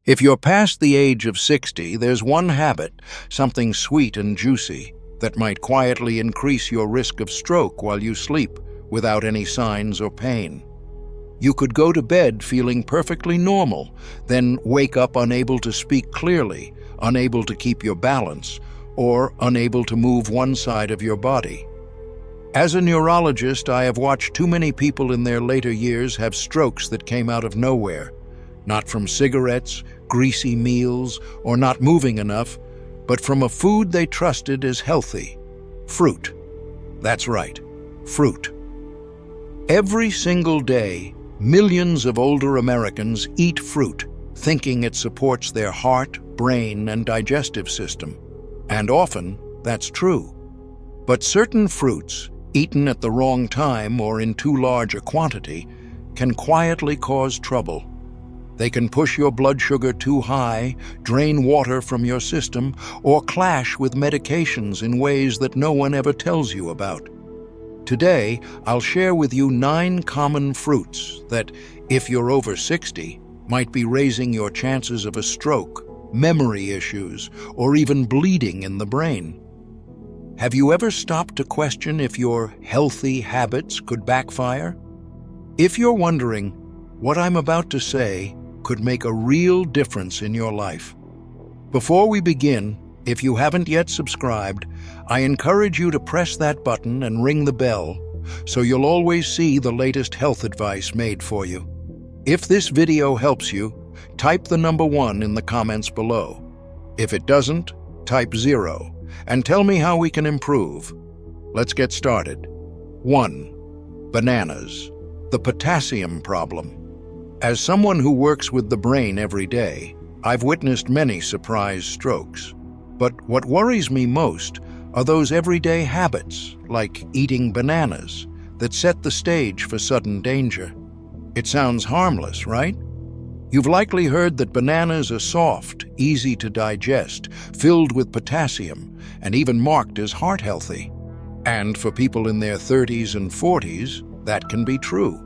If you're past the age of 60, there's one habit, something sweet and juicy, that might quietly increase your risk of stroke while you sleep without any signs or pain. You could go to bed feeling perfectly normal, then wake up unable to speak clearly, unable to keep your balance, or unable to move one side of your body. As a neurologist, I have watched too many people in their later years have strokes that came out of nowhere, not from cigarettes, greasy meals, or not moving enough, but from a food they trusted as healthy: fruit. That's right, fruit. Every single day, millions of older Americans eat fruit, thinking it supports their heart, brain, and digestive system. And often, that's true. But certain fruits, eaten at the wrong time or in too large a quantity, can quietly cause trouble. They can push your blood sugar too high, drain water from your system, or clash with medications in ways that no one ever tells you about. Today, I'll share with you 9 common fruits that, if you're over 60, might be raising your chances of a stroke, memory issues, or even bleeding in the brain. Have you ever stopped to question if your healthy habits could backfire? If you're wondering, what I'm about to say could make a real difference in your life. Before we begin, if you haven't yet subscribed, I encourage you to press that button and ring the bell so you'll always see the latest health advice made for you. If this video helps you, type the number 1 in the comments below. If it doesn't, type 0 and tell me how we can improve. Let's get started. 1. Bananas. The potassium problem. As someone who works with the brain every day, I've witnessed many surprise strokes. But what worries me most are those everyday habits, like eating bananas, that set the stage for sudden danger. It sounds harmless, right? You've likely heard that bananas are soft, easy to digest, filled with potassium, and even marked as heart healthy. And for people in their 30s and 40s, that can be true.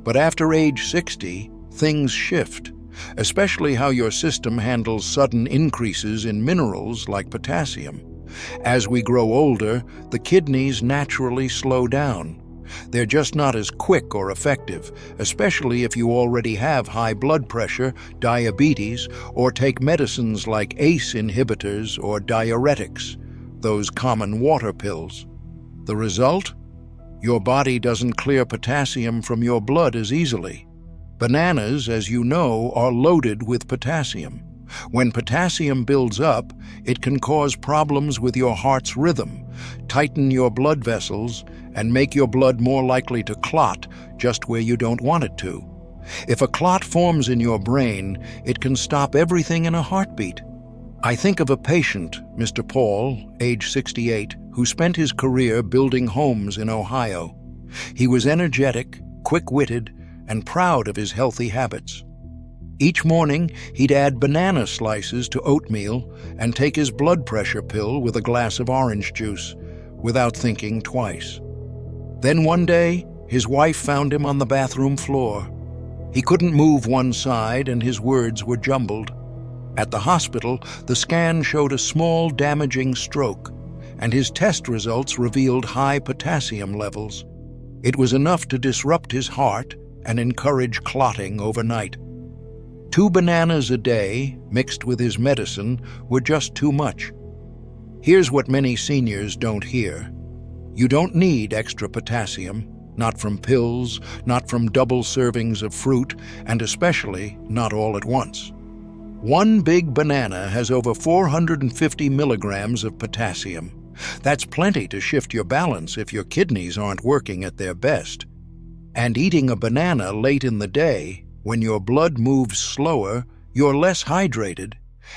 But after age 60, things shift, especially how your system handles sudden increases in minerals like potassium. As we grow older, the kidneys naturally slow down. They're just not as quick or effective, especially if you already have high blood pressure, diabetes, or take medicines like ACE inhibitors or diuretics, those common water pills. The result? Your body doesn't clear potassium from your blood as easily. Bananas, as you know, are loaded with potassium. When potassium builds up, it can cause problems with your heart's rhythm, tighten your blood vessels, and make your blood more likely to clot just where you don't want it to. If a clot forms in your brain, it can stop everything in a heartbeat. I think of a patient, Mr. Paul, age 68, who spent his career building homes in Ohio. He was energetic, quick-witted, and proud of his healthy habits. Each morning, he'd add banana slices to oatmeal and take his blood pressure pill with a glass of orange juice, without thinking twice. Then one day, his wife found him on the bathroom floor. He couldn't move one side and his words were jumbled. At the hospital, the scan showed a small damaging stroke, and his test results revealed high potassium levels. It was enough to disrupt his heart and encourage clotting overnight. 2 bananas a day, mixed with his medicine, were just too much. Here's what many seniors don't hear. You don't need extra potassium, not from pills, not from double servings of fruit, and especially not all at once. 1 big banana has over 450 milligrams of potassium. That's plenty to shift your balance if your kidneys aren't working at their best. And eating a banana late in the day, when your blood moves slower, you're less hydrated,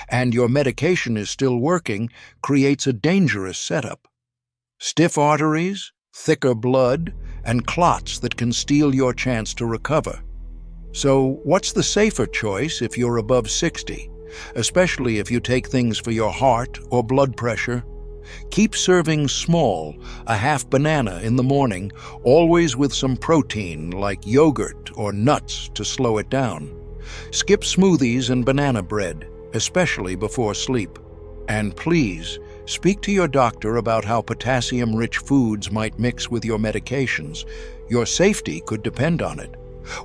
and your medication is still working, creates a dangerous setup. Stiff arteries, thicker blood, and clots that can steal your chance to recover. So what's the safer choice if you're above 60, especially if you take things for your heart or blood pressure? Keep serving small, a half banana in the morning, always with some protein like yogurt or nuts to slow it down. Skip smoothies and banana bread, especially before sleep. And please, speak to your doctor about how potassium-rich foods might mix with your medications. Your safety could depend on it.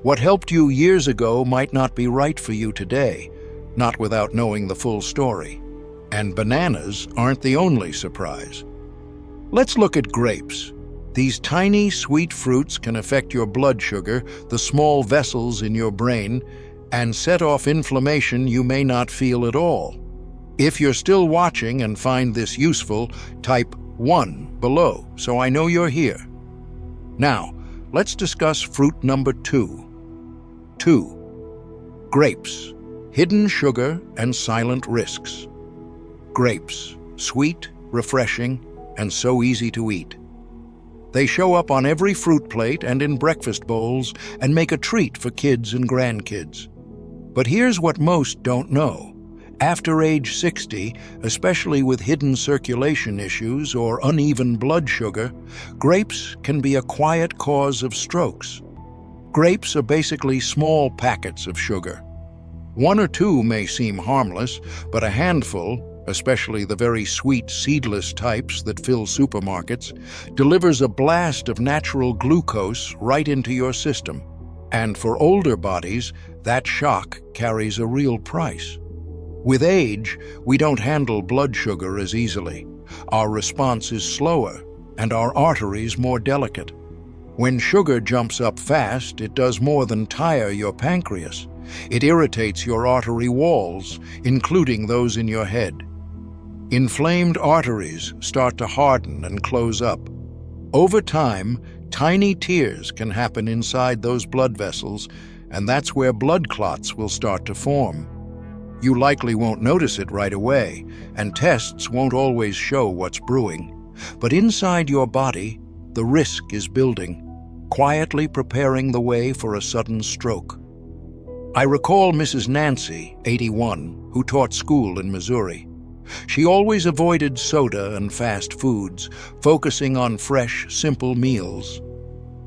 What helped you years ago might not be right for you today, not without knowing the full story. And bananas aren't the only surprise. Let's look at grapes. These tiny, sweet fruits can affect your blood sugar, the small vessels in your brain, and set off inflammation you may not feel at all. If you're still watching and find this useful, type 1 below so I know you're here. Now, let's discuss fruit number 2. 2. Grapes. Hidden sugar and silent risks. Grapes. Sweet, refreshing, and so easy to eat. They show up on every fruit plate and in breakfast bowls and make a treat for kids and grandkids. But here's what most don't know. After age 60, especially with hidden circulation issues or uneven blood sugar, grapes can be a quiet cause of strokes. Grapes are basically small packets of sugar. 1 or 2 may seem harmless, but a handful, especially the very sweet seedless types that fill supermarkets, delivers a blast of natural glucose right into your system. And for older bodies, that shock carries a real price. With age, we don't handle blood sugar as easily. Our response is slower, and our arteries more delicate. When sugar jumps up fast, it does more than tire your pancreas. It irritates your artery walls, including those in your head. Inflamed arteries start to harden and close up. Over time, tiny tears can happen inside those blood vessels, and that's where blood clots will start to form. You likely won't notice it right away, and tests won't always show what's brewing. But inside your body, the risk is building, quietly preparing the way for a sudden stroke. I recall Mrs. Nancy, 81, who taught school in Missouri. She always avoided soda and fast foods, focusing on fresh, simple meals.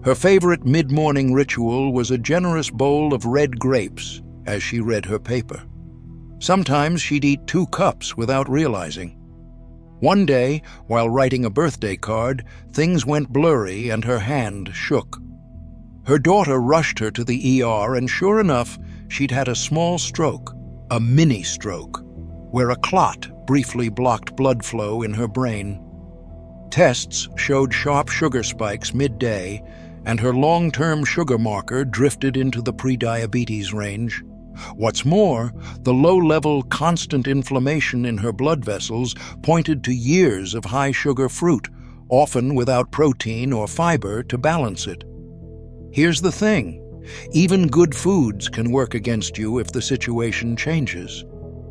Her favorite mid-morning ritual was a generous bowl of red grapes as she read her paper. Sometimes she'd eat 2 cups without realizing. One day, while writing a birthday card, things went blurry and her hand shook. Her daughter rushed her to the ER, and sure enough, she'd had a small stroke, a mini stroke, where a clot briefly blocked blood flow in her brain. Tests showed sharp sugar spikes midday, and her long-term sugar marker drifted into the prediabetes range. What's more, the low-level, constant inflammation in her blood vessels pointed to years of high-sugar fruit, often without protein or fiber to balance it. Here's the thing. Even good foods can work against you if the situation changes.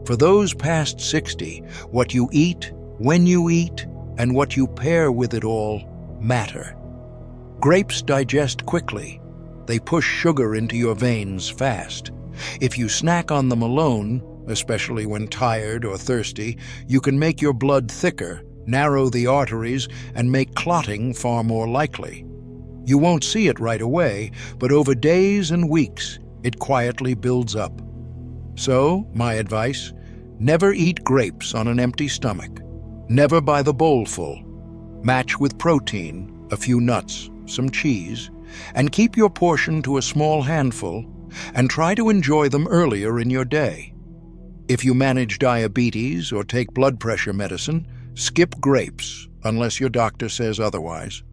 For those past 60, what you eat, when you eat, and what you pair with it all matter. Grapes digest quickly. They push sugar into your veins fast. If you snack on them alone, especially when tired or thirsty, you can make your blood thicker, narrow the arteries, and make clotting far more likely. You won't see it right away, but over days and weeks, it quietly builds up. So, my advice, never eat grapes on an empty stomach. Never by the bowlful. Match with protein, a few nuts, some cheese, and keep your portion to a small handful, and try to enjoy them earlier in your day. If you manage diabetes or take blood pressure medicine, skip grapes unless your doctor says otherwise.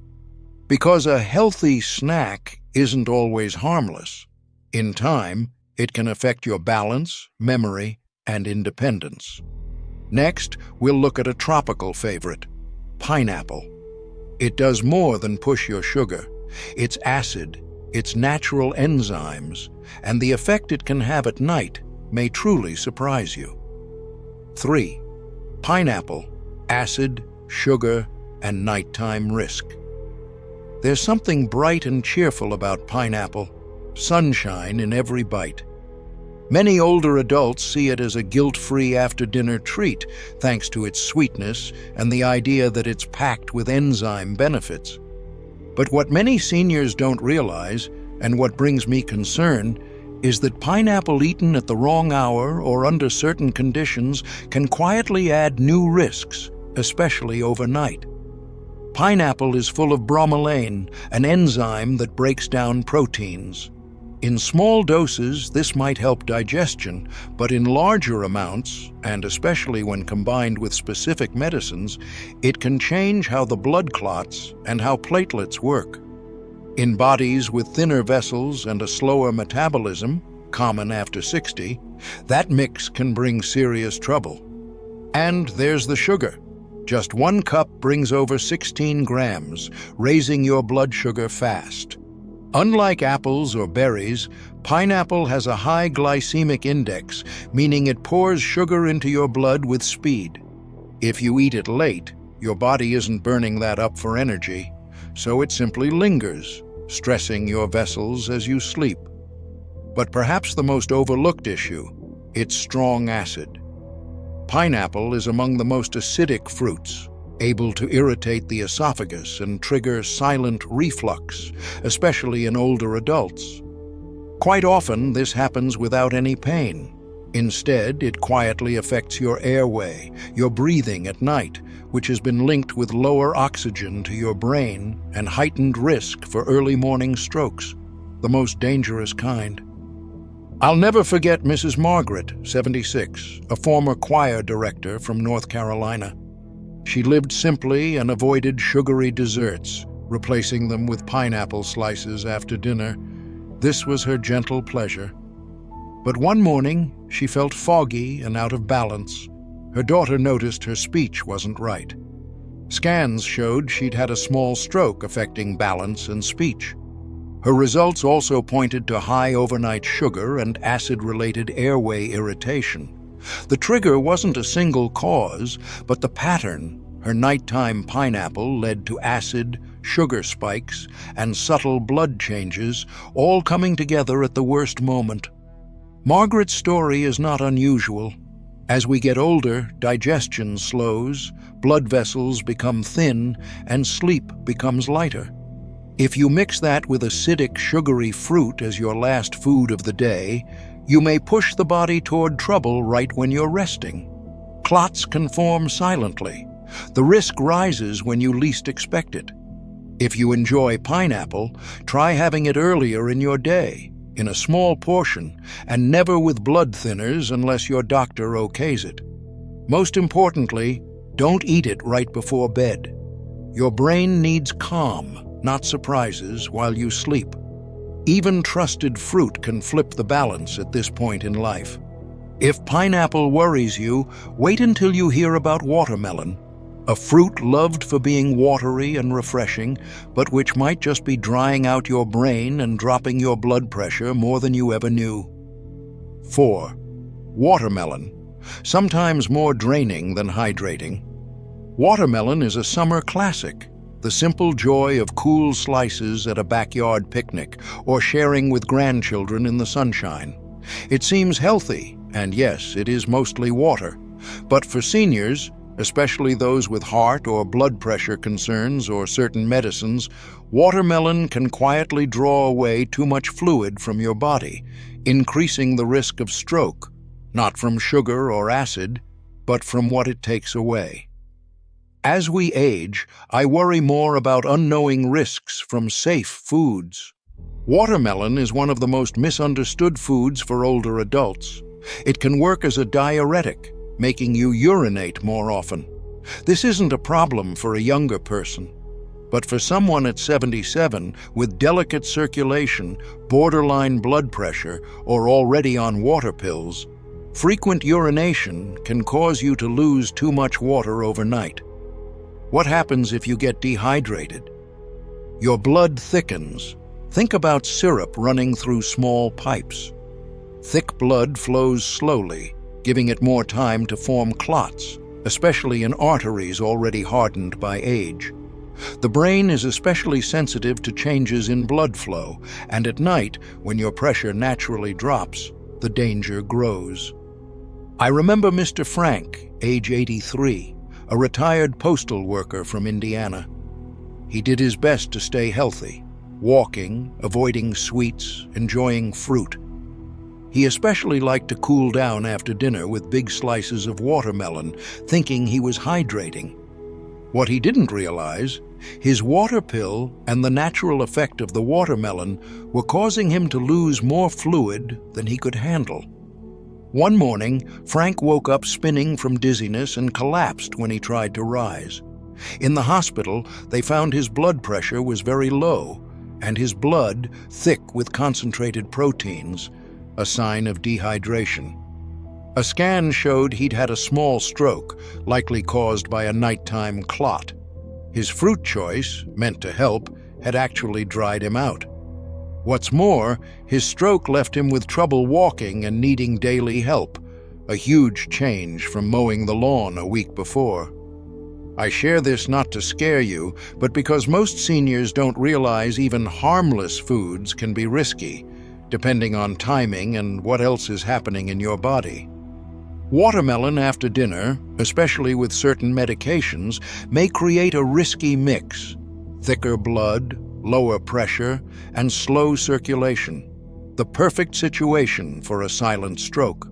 Because a healthy snack isn't always harmless. In time, it can affect your balance, memory, and independence. Next, we'll look at a tropical favorite, pineapple. It does more than push your sugar. Its acid, its natural enzymes, and the effect it can have at night may truly surprise you. 3. Pineapple, acid, sugar, and nighttime risk. There's something bright and cheerful about pineapple, sunshine in every bite. Many older adults see it as a guilt-free after-dinner treat, thanks to its sweetness and the idea that it's packed with enzyme benefits. But what many seniors don't realize, and what brings me concern, is that pineapple eaten at the wrong hour or under certain conditions can quietly add new risks, especially overnight. Pineapple is full of bromelain, an enzyme that breaks down proteins. In small doses, this might help digestion, but in larger amounts, and especially when combined with specific medicines, it can change how the blood clots and how platelets work. In bodies with thinner vessels and a slower metabolism, common after 60, that mix can bring serious trouble. And there's the sugar. Just 1 cup brings over 16 grams, raising your blood sugar fast. Unlike apples or berries, pineapple has a high glycemic index, meaning it pours sugar into your blood with speed. If you eat it late, your body isn't burning that up for energy, so it simply lingers, stressing your vessels as you sleep. But perhaps the most overlooked issue, its strong acid. Pineapple is among the most acidic fruits, able to irritate the esophagus and trigger silent reflux, especially in older adults. Quite often, this happens without any pain. Instead, it quietly affects your airway, your breathing at night, which has been linked with lower oxygen to your brain and heightened risk for early morning strokes, the most dangerous kind. I'll never forget Mrs. Margaret, 76, a former choir director from North Carolina. She lived simply and avoided sugary desserts, replacing them with pineapple slices after dinner. This was her gentle pleasure. But one morning, she felt foggy and out of balance. Her daughter noticed her speech wasn't right. Scans showed she'd had a small stroke affecting balance and speech. Her results also pointed to high overnight sugar and acid-related airway irritation. The trigger wasn't a single cause, but the pattern, her nighttime pineapple, led to acid, sugar spikes, and subtle blood changes, all coming together at the worst moment. Margaret's story is not unusual. As we get older, digestion slows, blood vessels become thin, and sleep becomes lighter. If you mix that with acidic, sugary fruit as your last food of the day, you may push the body toward trouble right when you're resting. Clots can form silently. The risk rises when you least expect it. If you enjoy pineapple, try having it earlier in your day, in a small portion, and never with blood thinners unless your doctor okays it. Most importantly, don't eat it right before bed. Your brain needs calm, not surprises, while you sleep. Even trusted fruit can flip the balance at this point in life. If pineapple worries you, wait until you hear about watermelon, a fruit loved for being watery and refreshing, but which might just be drying out your brain and dropping your blood pressure more than you ever knew. 4. Watermelon, sometimes more draining than hydrating. Watermelon is a summer classic, the simple joy of cool slices at a backyard picnic or sharing with grandchildren in the sunshine. It seems healthy, and yes, it is mostly water. But for seniors, especially those with heart or blood pressure concerns or certain medicines, watermelon can quietly draw away too much fluid from your body, increasing the risk of stroke, not from sugar or acid, but from what it takes away. As we age, I worry more about unknowing risks from safe foods. Watermelon is one of the most misunderstood foods for older adults. It can work as a diuretic, making you urinate more often. This isn't a problem for a younger person, but for someone at 77 with delicate circulation, borderline blood pressure, or already on water pills, frequent urination can cause you to lose too much water overnight. What happens if you get dehydrated? Your blood thickens. Think about syrup running through small pipes. Thick blood flows slowly, giving it more time to form clots, especially in arteries already hardened by age. The brain is especially sensitive to changes in blood flow, and at night, when your pressure naturally drops, the danger grows. I remember Mr. Frank, age 83, a retired postal worker from Indiana. He did his best to stay healthy, walking, avoiding sweets, enjoying fruit. He especially liked to cool down after dinner with big slices of watermelon, thinking he was hydrating. What he didn't realize, his water pill and the natural effect of the watermelon were causing him to lose more fluid than he could handle. One morning, Frank woke up spinning from dizziness and collapsed when he tried to rise. In the hospital, they found his blood pressure was very low, and his blood thick with concentrated proteins, a sign of dehydration. A scan showed he'd had a small stroke, likely caused by a nighttime clot. His fruit choice, meant to help, had actually dried him out. What's more, his stroke left him with trouble walking and needing daily help, a huge change from mowing the lawn a week before. I share this not to scare you, but because most seniors don't realize even harmless foods can be risky, depending on timing and what else is happening in your body. Watermelon after dinner, especially with certain medications, may create a risky mix: thicker blood, lower pressure, and slow circulation. The perfect situation for a silent stroke.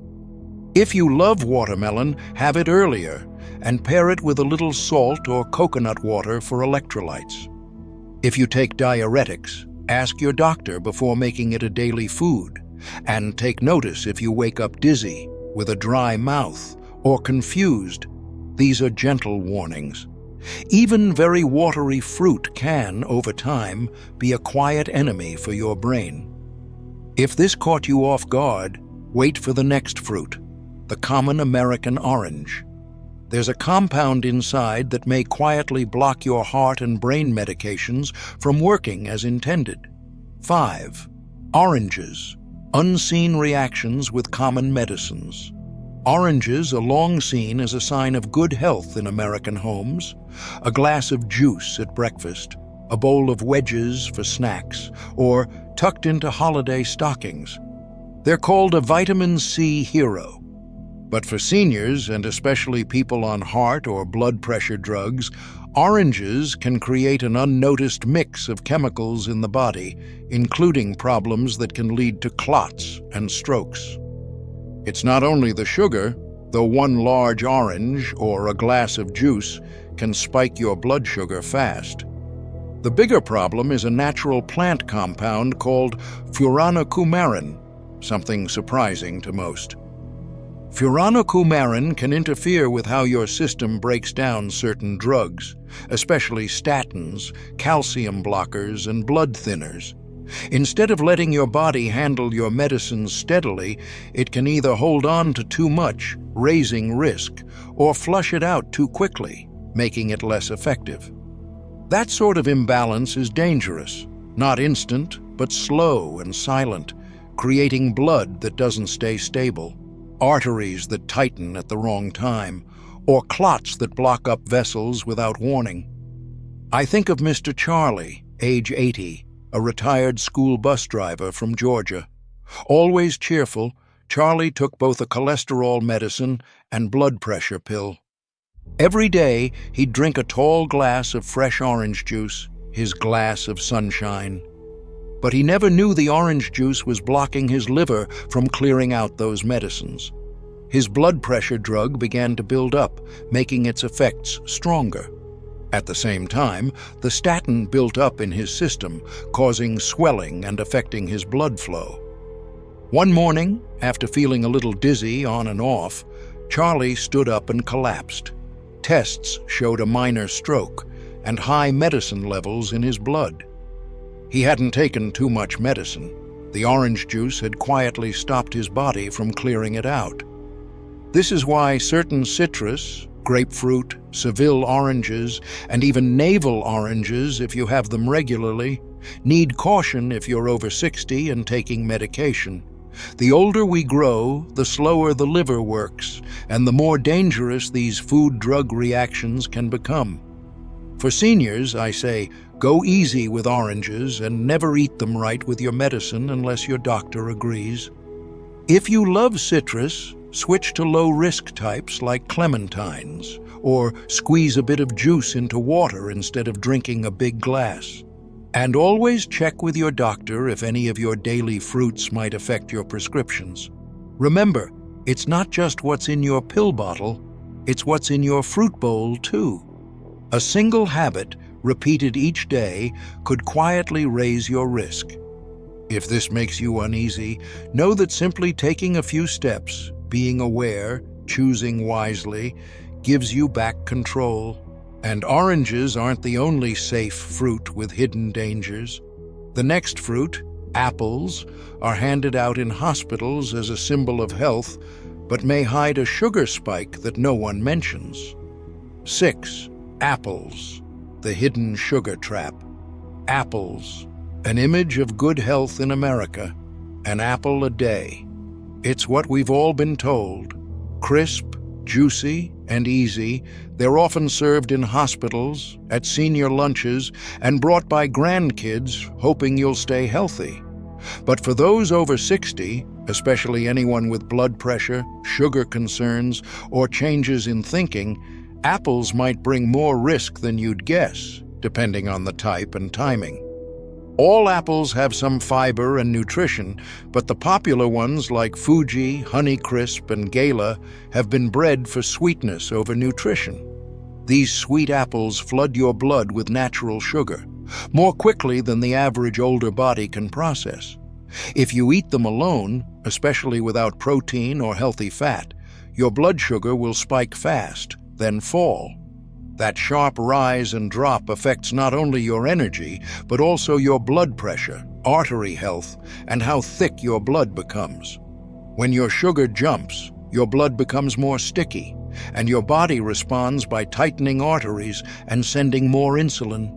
If you love watermelon, have it earlier and pair it with a little salt or coconut water for electrolytes. If you take diuretics, ask your doctor before making it a daily food, and take notice if you wake up dizzy, with a dry mouth, or confused. These are gentle warnings. Even very watery fruit can, over time, be a quiet enemy for your brain. If this caught you off guard, wait for the next fruit, the common American orange. There's a compound inside that may quietly block your heart and brain medications from working as intended. 5. Oranges. Unseen reactions with common medicines. Oranges are long seen as a sign of good health in American homes. A glass of juice at breakfast, a bowl of wedges for snacks, or tucked into holiday stockings. They're called a vitamin C hero. But for seniors, and especially people on heart or blood pressure drugs, oranges can create an unnoticed mix of chemicals in the body, including problems that can lead to clots and strokes. It's not only the sugar, though one large orange or a glass of juice can spike your blood sugar fast. The bigger problem is a natural plant compound called furanocoumarin, something surprising to most. Furanocoumarin can interfere with how your system breaks down certain drugs, especially statins, calcium blockers, and blood thinners. Instead of letting your body handle your medicines steadily, it can either hold on to too much, raising risk, or flush it out too quickly, making it less effective. That sort of imbalance is dangerous, not instant, but slow and silent, creating blood that doesn't stay stable, arteries that tighten at the wrong time, or clots that block up vessels without warning. I think of Mr. Charlie, age 80, a retired school bus driver from Georgia. Always cheerful, Charlie took both a cholesterol medicine and blood pressure pill. Every day, he'd drink a tall glass of fresh orange juice, his glass of sunshine. But he never knew the orange juice was blocking his liver from clearing out those medicines. His blood pressure drug began to build up, making its effects stronger. At the same time, the statin built up in his system, causing swelling and affecting his blood flow. One morning, after feeling a little dizzy on and off, Charlie stood up and collapsed. Tests showed a minor stroke and high medicine levels in his blood. He hadn't taken too much medicine. The orange juice had quietly stopped his body from clearing it out. This is why certain citrus, grapefruit, Seville oranges, and even navel oranges, if you have them regularly, need caution if you're over 60 and taking medication. The older we grow, the slower the liver works, and the more dangerous these food-drug reactions can become. For seniors, I say, go easy with oranges and never eat them right with your medicine unless your doctor agrees. If you love citrus, switch to low-risk types like clementines, or squeeze a bit of juice into water instead of drinking a big glass. And always check with your doctor if any of your daily fruits might affect your prescriptions. Remember, it's not just what's in your pill bottle, it's what's in your fruit bowl too. A single habit, repeated each day, could quietly raise your risk. If this makes you uneasy, know that simply taking a few steps, being aware, choosing wisely, gives you back control. And oranges aren't the only safe fruit with hidden dangers. The next fruit, apples, are handed out in hospitals as a symbol of health, but may hide a sugar spike that no one mentions. 6. Apples, the hidden sugar trap. Apples, an image of good health in America. An apple a day. It's what we've all been told. Crisp, juicy, and easy, they're often served in hospitals, at senior lunches, and brought by grandkids hoping you'll stay healthy. But for those over 60, especially anyone with blood pressure, sugar concerns, or changes in thinking, apples might bring more risk than you'd guess, depending on the type and timing. All apples have some fiber and nutrition, but the popular ones like Fuji, Honeycrisp, and Gala have been bred for sweetness over nutrition. These sweet apples flood your blood with natural sugar, more quickly than the average older body can process. If you eat them alone, especially without protein or healthy fat, your blood sugar will spike fast, then fall. That sharp rise and drop affects not only your energy, but also your blood pressure, artery health, and how thick your blood becomes. When your sugar jumps, your blood becomes more sticky, and your body responds by tightening arteries and sending more insulin.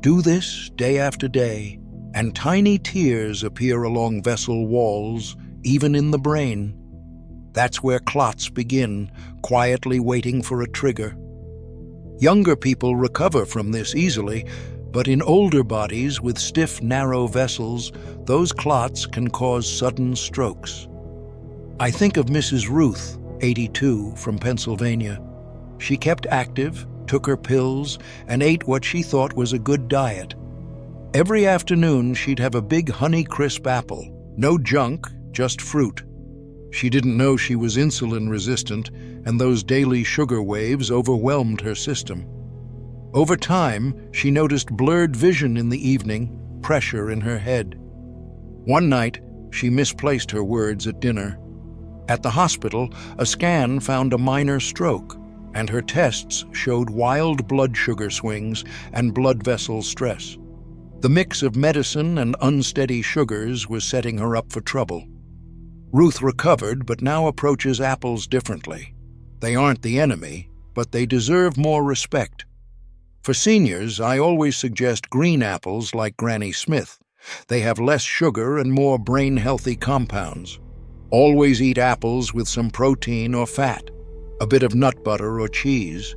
Do this day after day, and tiny tears appear along vessel walls, even in the brain. That's where clots begin, quietly waiting for a trigger. Younger people recover from this easily, but in older bodies with stiff, narrow vessels, those clots can cause sudden strokes. I think of Mrs. Ruth, 82, from Pennsylvania. She kept active, took her pills, and ate what she thought was a good diet. Every afternoon, she'd have a big Honeycrisp apple. No junk, just fruit. She didn't know she was insulin resistant, and those daily sugar waves overwhelmed her system. Over time, she noticed blurred vision in the evening, pressure in her head. One night, she misplaced her words at dinner. At the hospital, a scan found a minor stroke, and her tests showed wild blood sugar swings and blood vessel stress. The mix of medicine and unsteady sugars was setting her up for trouble. Ruth recovered, but now approaches apples differently. They aren't the enemy, but they deserve more respect. For seniors, I always suggest green apples like Granny Smith. They have less sugar and more brain-healthy compounds. Always eat apples with some protein or fat, a bit of nut butter or cheese.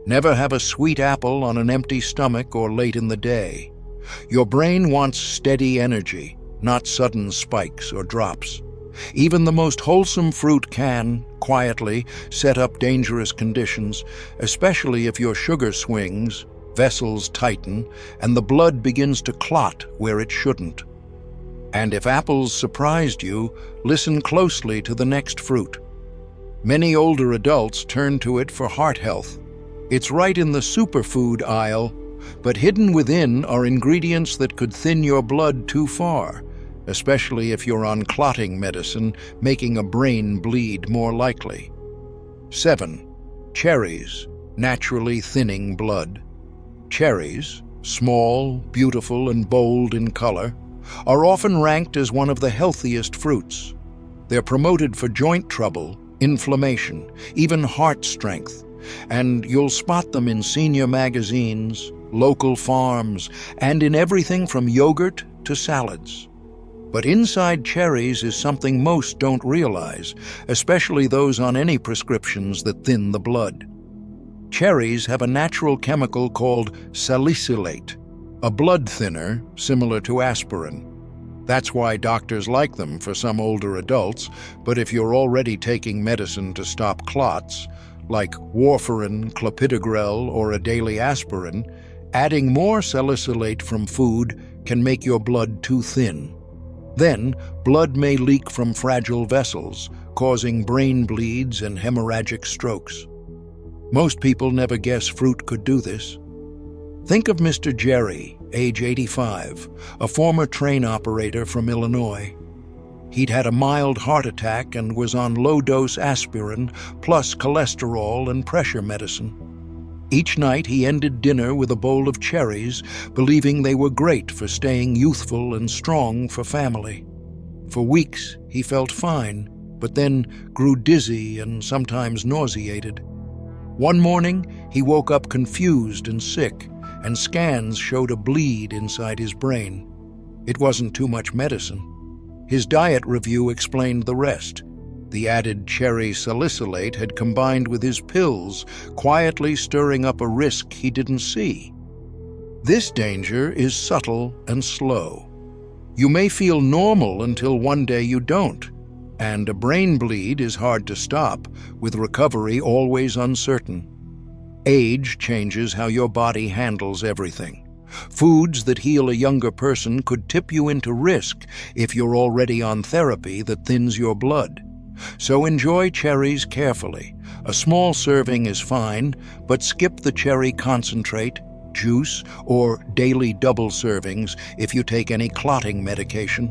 Never have a sweet apple on an empty stomach or late in the day. Your brain wants steady energy, not sudden spikes or drops. Even the most wholesome fruit can, quietly, set up dangerous conditions, especially if your sugar swings, vessels tighten, and the blood begins to clot where it shouldn't. And if apples surprised you, listen closely to the next fruit. Many older adults turn to it for heart health. It's right in the superfood aisle, but hidden within are ingredients that could thin your blood too far, especially if you're on clotting medicine, making a brain bleed more likely. 7. Cherries, naturally thinning blood. Cherries, small, beautiful, and bold in color, are often ranked as one of the healthiest fruits. They're promoted for joint trouble, inflammation, even heart strength, and you'll spot them in senior magazines, local farms, and in everything from yogurt to salads. But inside cherries is something most don't realize, especially those on any prescriptions that thin the blood. Cherries have a natural chemical called salicylate, a blood thinner similar to aspirin. That's why doctors like them for some older adults, but if you're already taking medicine to stop clots, like warfarin, clopidogrel, or a daily aspirin, Adding more salicylate from food can make your blood too thin. Then, blood may leak from fragile vessels, causing brain bleeds and hemorrhagic strokes. Most people never guess fruit could do this. Think of Mr. Jerry, age 85, a former train operator from Illinois. He'd had a mild heart attack and was on low-dose aspirin, plus cholesterol and pressure medicine. Each night he ended dinner with a bowl of cherries, believing they were great for staying youthful and strong for family. For weeks he felt fine, but then grew dizzy and sometimes nauseated. One morning he woke up confused and sick, and scans showed a bleed inside his brain. It wasn't too much medicine. His diet review explained the rest. The added cherry salicylate had combined with his pills, quietly stirring up a risk he didn't see. This danger is subtle and slow. You may feel normal until one day you don't, and a brain bleed is hard to stop, with recovery always uncertain. Age changes how your body handles everything. Foods that heal a younger person could tip you into risk if you're already on therapy that thins your blood. So enjoy cherries carefully. A small serving is fine, but skip the cherry concentrate, juice, or daily double servings if you take any clotting medication.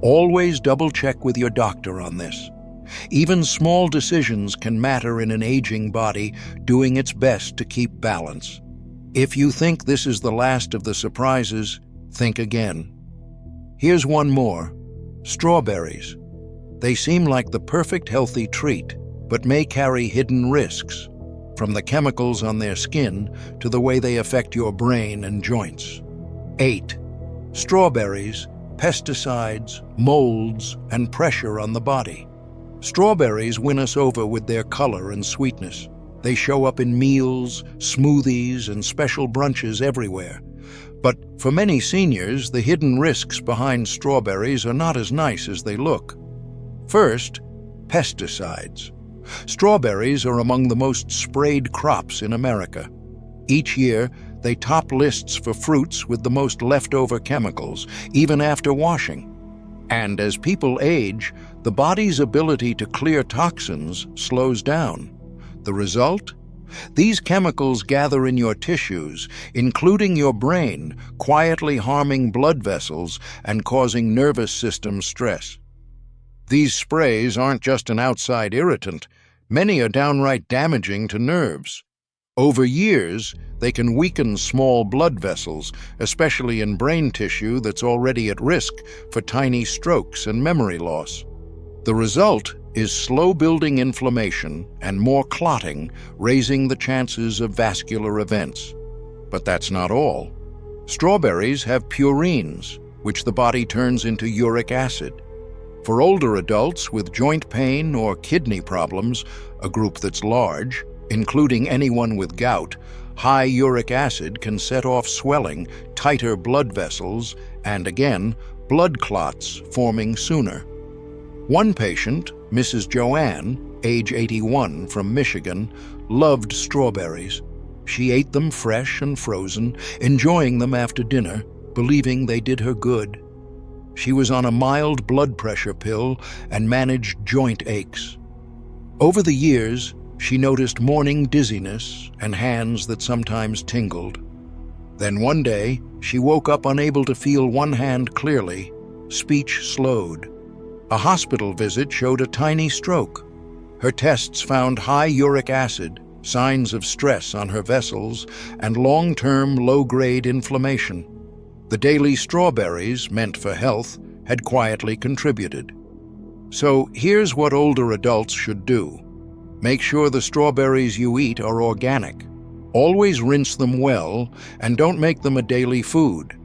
Always double-check with your doctor on this. Even small decisions can matter in an aging body doing its best to keep balance. If you think this is the last of the surprises, think again. Here's one more. Strawberries. They seem like the perfect healthy treat, but may carry hidden risks, from the chemicals on their skin to the way they affect your brain and joints. 8. Strawberries, pesticides, molds, and pressure on the body. Strawberries win us over with their color and sweetness. They show up in meals, smoothies, and special brunches everywhere. But for many seniors, the hidden risks behind strawberries are not as nice as they look. First, pesticides. Strawberries are among the most sprayed crops in America. Each year, they top lists for fruits with the most leftover chemicals, even after washing. And as people age, the body's ability to clear toxins slows down. The result? These chemicals gather in your tissues, including your brain, quietly harming blood vessels and causing nervous system stress. These sprays aren't just an outside irritant. Many are downright damaging to nerves. Over years, they can weaken small blood vessels, especially in brain tissue that's already at risk for tiny strokes and memory loss. The result is slow-building inflammation and more clotting, raising the chances of vascular events. But that's not all. Strawberries have purines, which the body turns into uric acid. For older adults with joint pain or kidney problems, a group that's large, including anyone with gout, high uric acid can set off swelling, tighter blood vessels, and again, blood clots forming sooner. One patient, Mrs. Joanne, age 81, from Michigan, loved strawberries. She ate them fresh and frozen, enjoying them after dinner, believing they did her good. She was on a mild blood pressure pill and managed joint aches. Over the years, she noticed morning dizziness and hands that sometimes tingled. Then one day, she woke up unable to feel one hand clearly. Speech slowed. A hospital visit showed a tiny stroke. Her tests found high uric acid, signs of stress on her vessels, and long-term low-grade inflammation. The daily strawberries, meant for health, had quietly contributed. So here's what older adults should do. Make sure the strawberries you eat are organic. Always rinse them well, and don't make them a daily food.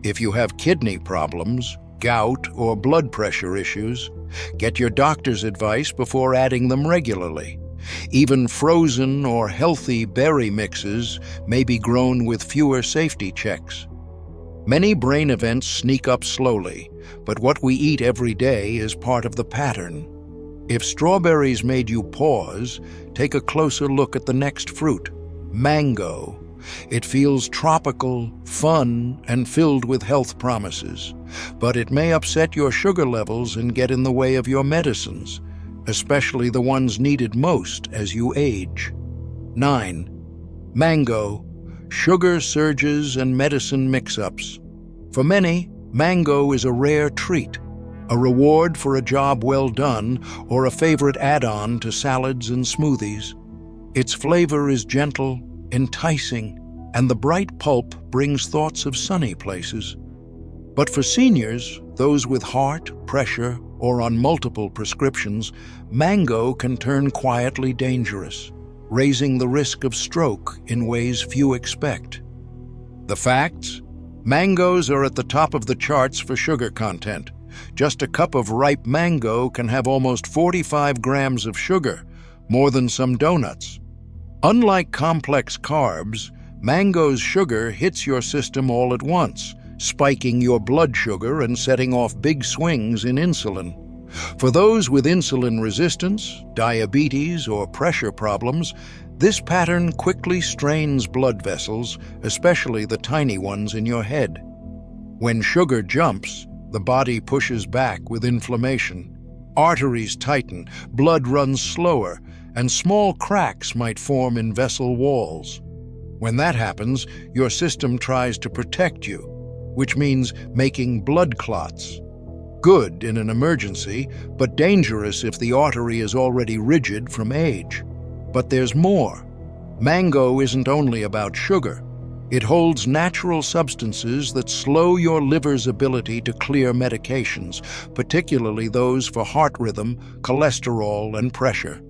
If you have kidney problems, gout, or blood pressure issues, get your doctor's advice before adding them regularly. Even frozen or healthy berry mixes may be grown with fewer safety checks. Many brain events sneak up slowly, but what we eat every day is part of the pattern. If strawberries made you pause, take a closer look at the next fruit, mango. It feels tropical, fun, and filled with health promises. But it may upset your sugar levels and get in the way of your medicines, especially the ones needed most as you age. 9. Mango, sugar surges and medicine mix-ups. For many, mango is a rare treat, a reward for a job well done or a favorite add-on to salads and smoothies. Its flavor is gentle, enticing, and the bright pulp brings thoughts of sunny places. But for seniors, those with heart, pressure, or on multiple prescriptions, mango can turn quietly dangerous, raising the risk of stroke in ways few expect. The facts? Mangoes are at the top of the charts for sugar content. Just a cup of ripe mango can have almost 45 grams of sugar, more than some donuts. Unlike complex carbs, mango's sugar hits your system all at once, spiking your blood sugar and setting off big swings in insulin. For those with insulin resistance, diabetes, or pressure problems, this pattern quickly strains blood vessels, especially the tiny ones in your head. When sugar jumps, the body pushes back with inflammation. Arteries tighten, blood runs slower, and small cracks might form in vessel walls. When that happens, your system tries to protect you, which means making blood clots. Good in an emergency, but dangerous if the artery is already rigid from age. But there's more. Mango isn't only about sugar. It holds natural substances that slow your liver's ability to clear medications, particularly those for heart rhythm, cholesterol, and pressure.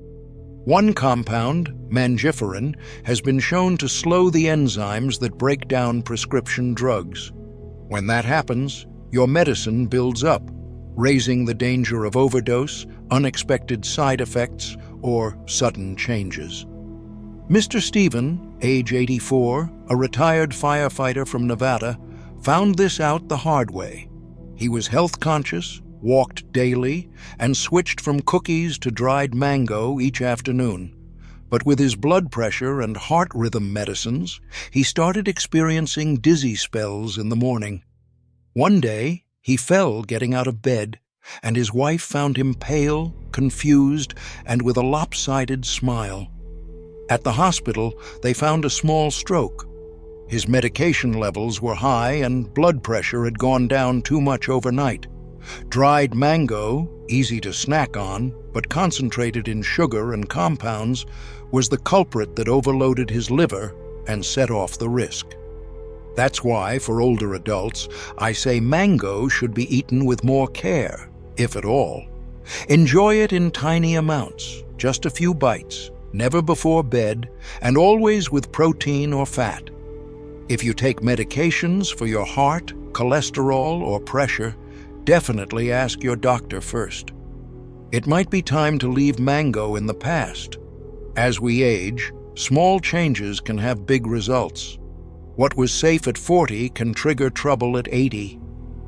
One compound, mangiferin, has been shown to slow the enzymes that break down prescription drugs. When that happens, your medicine builds up, raising the danger of overdose, unexpected side effects, or sudden changes. Mr. Stephen, age 84, a retired firefighter from Nevada, found this out the hard way. He was health conscious, walked daily, and switched from cookies to dried mango each afternoon. But with his blood pressure and heart rhythm medicines, he started experiencing dizzy spells in the morning. One day, he fell getting out of bed, and his wife found him pale, confused, and with a lopsided smile. At the hospital, they found a small stroke. His medication levels were high and blood pressure had gone down too much overnight. Dried mango, easy to snack on, but concentrated in sugar and compounds, was the culprit that overloaded his liver and set off the risk. That's why, for older adults, I say mango should be eaten with more care, if at all. Enjoy it in tiny amounts, just a few bites, never before bed, and always with protein or fat. If you take medications for your heart, cholesterol, or pressure, definitely ask your doctor first. It might be time to leave mango in the past. As we age, small changes can have big results. What was safe at 40 can trigger trouble at 80.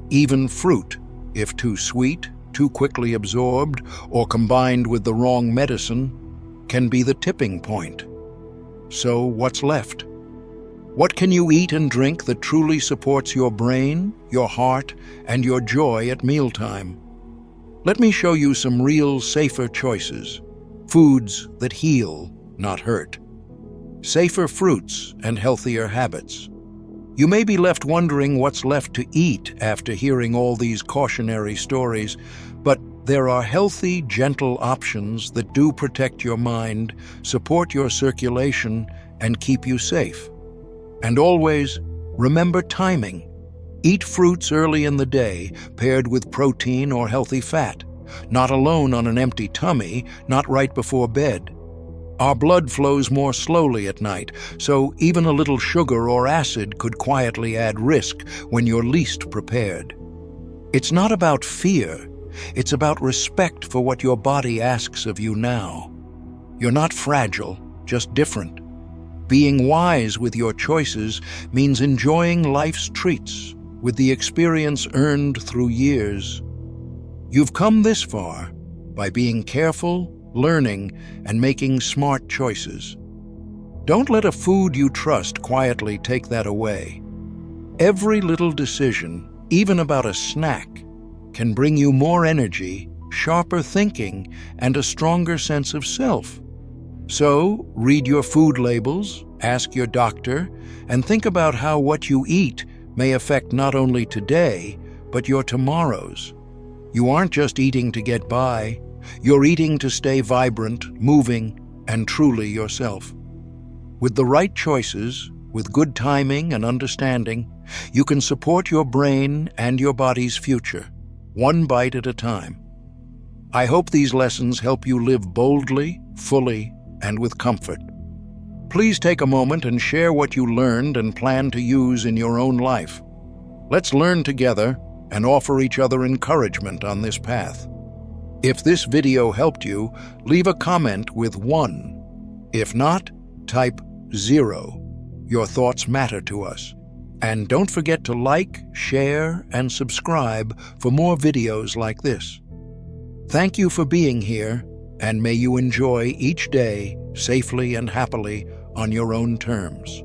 Even fruit, if too sweet, too quickly absorbed, or combined with the wrong medicine, can be the tipping point. So what's left? What can you eat and drink that truly supports your brain, your heart, and your joy at mealtime? Let me show you some real, safer choices. Foods that heal, not hurt. Safer fruits and healthier habits. You may be left wondering what's left to eat after hearing all these cautionary stories, but there are healthy, gentle options that do protect your mind, support your circulation, and keep you safe. And always, remember timing. Eat fruits early in the day, paired with protein or healthy fat. Not alone on an empty tummy, not right before bed. Our blood flows more slowly at night, so even a little sugar or acid could quietly add risk when you're least prepared. It's not about fear, it's about respect for what your body asks of you now. You're not fragile, just different. Being wise with your choices means enjoying life's treats with the experience earned through years. You've come this far by being careful, learning, and making smart choices. Don't let a food you trust quietly take that away. Every little decision, even about a snack, can bring you more energy, sharper thinking, and a stronger sense of self. So, read your food labels, ask your doctor, and think about how what you eat may affect not only today, but your tomorrows. You aren't just eating to get by, you're eating to stay vibrant, moving, and truly yourself. With the right choices, with good timing and understanding, you can support your brain and your body's future, one bite at a time. I hope these lessons help you live boldly, fully, and with comfort. Please take a moment and share what you learned and plan to use in your own life. Let's learn together and offer each other encouragement on this path. If this video helped you, leave a comment with 1. If not, type 0. Your thoughts matter to us. And don't forget to like, share, and subscribe for more videos like this. Thank you for being here, and may you enjoy each day safely and happily on your own terms.